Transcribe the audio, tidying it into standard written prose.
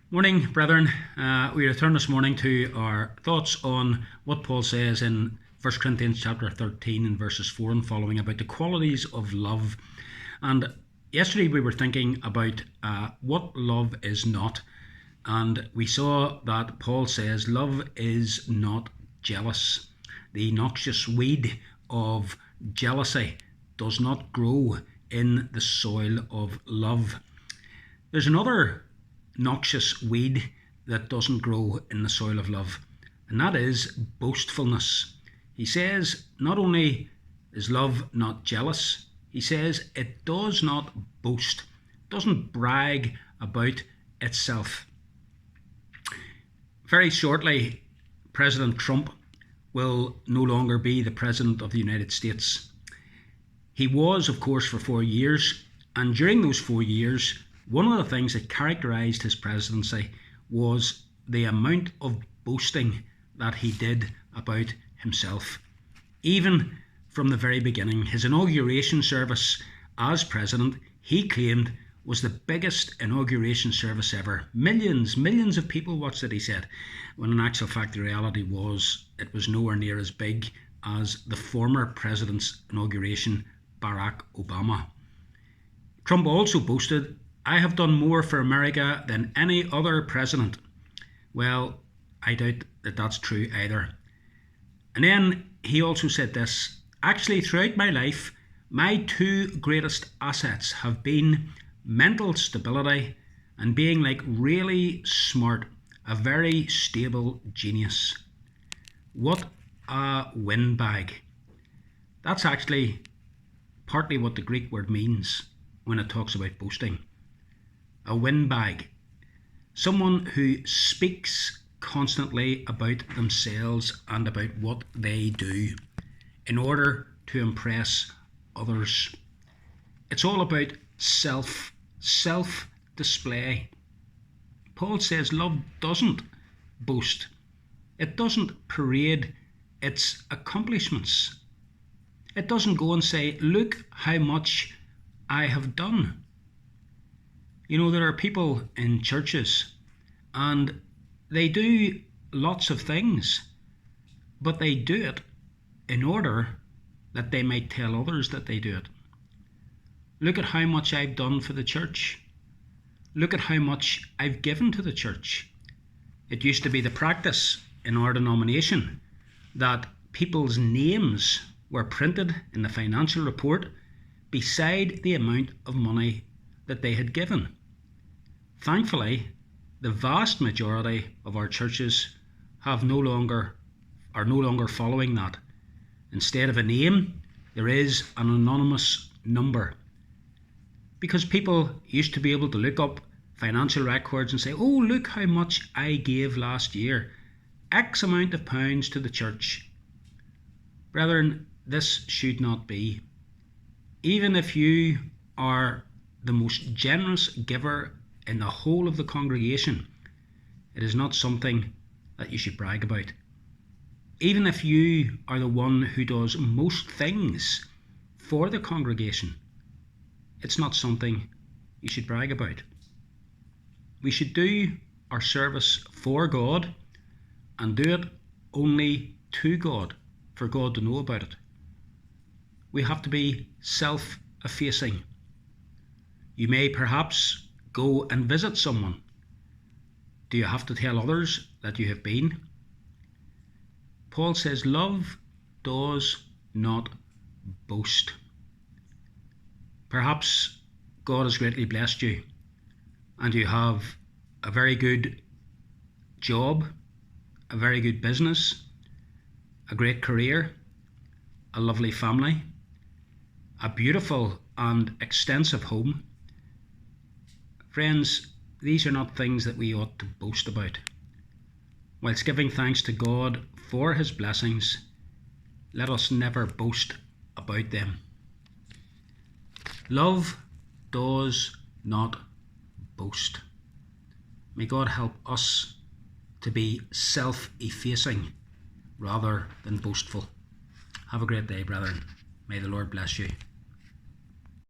Morning, brethren. We return this morning to our thoughts on what Paul says in 1 Corinthians chapter 13 and verses 4 and following about the qualities of love. And yesterday we were thinking about what love is not. And we saw that Paul says love is not jealous. The noxious weed of jealousy does not grow in the soil of love. There's another noxious weed that doesn't grow in the soil of love, and that is boastfulness. He says not only is love not jealous, he says it does not boast, doesn't brag about itself. Very shortly, President Trump will no longer be the President of the United States. He was, of course, for 4 years, and during those 4 years, one of the things that characterised his presidency was the amount of boasting that he did about himself. Even from the very beginning, his inauguration service as president, he claimed, was the biggest inauguration service ever. Millions of people watched it, he said, when in actual fact the reality was it was nowhere near as big as the former president's inauguration, Barack Obama. Trump also boasted, "I have done more for America than any other president." Well, I doubt that that's true either. And then he also said this, "Actually, throughout my life, my two greatest assets have been mental stability and being like really smart, a very stable genius." What a windbag. That's actually partly what the Greek word means when it talks about boasting. A windbag. Someone who speaks constantly about themselves and about what they do in order to impress others. It's all about self-display. Paul says love doesn't boast. It doesn't parade its accomplishments. It doesn't go and say, "Look how much I have done." You know, there are people in churches and they do lots of things, but they do it in order that they might tell others that they do it. "Look at how much I've done for the church. Look at how much I've given to the church." It used to be the practice in our denomination that people's names were printed in the financial report beside the amount of money that they had given. Thankfully, the vast majority of our churches are no longer following that. Instead of a name, there is an anonymous number. Because people used to be able to look up financial records and say, "Oh, look how much I gave last year. X amount of pounds to the church." Brethren, this should not be. Even if you are the most generous giver in the whole of the congregation, it is not something that you should brag about. Even if you are the one who does most things for the congregation, it's not something you should brag about. We should do our service for God and do it only to God, for God to know about it. We have to be self-effacing. You may perhaps go and visit someone. Do you have to tell others that you have been? Paul says love does not boast. Perhaps God has greatly blessed you and you have a very good job, a very good business, a great career, a lovely family, a beautiful and extensive home. Friends, these are not things that we ought to boast about. Whilst giving thanks to God for his blessings, let us never boast about them. Love does not boast. May God help us to be self-effacing rather than boastful. Have a great day, brethren. May the Lord bless you.